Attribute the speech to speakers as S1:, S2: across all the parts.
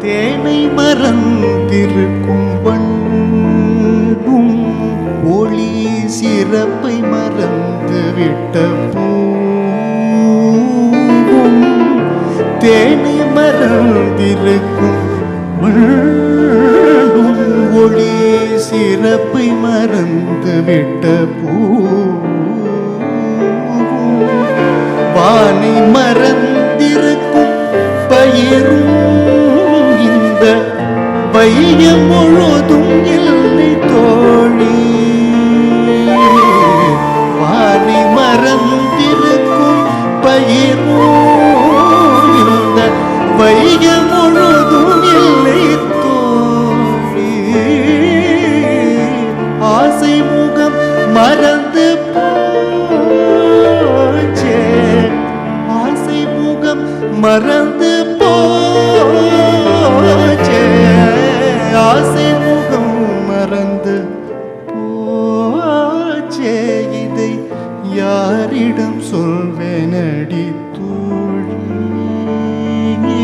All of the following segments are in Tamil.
S1: தேனை மறந்திருக்கும் வண்டும் ஒளி சிறப்பை மறந்து விட்ட பூவும் தேனை மறந்திருக்கும் வண்டும் ஒளி சிறப்பை மறந்து விட்ட பூவும் வானை மறந்திருக்கும் பயிரும் இந்த வையம் முழுதும் இல்லை தோழி வானை மறந்திருக்கும் பயிரும் இந்த வையம் முழுதும் இல்லை தோழி ஆசை முகம் மறந்து போச்சே ஆசை முகம் மறந்து போச்சே ஆசை முகம் மறந்து போச்சே இதை யாரிடம் சொல்வேனடி தோழி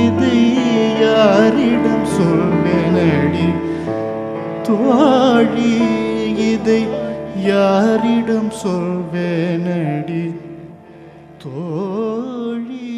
S1: இதை யாரிடம் சொல்வேனடி தோழி இதை யாரிடம் சொல்வேனடி தோழி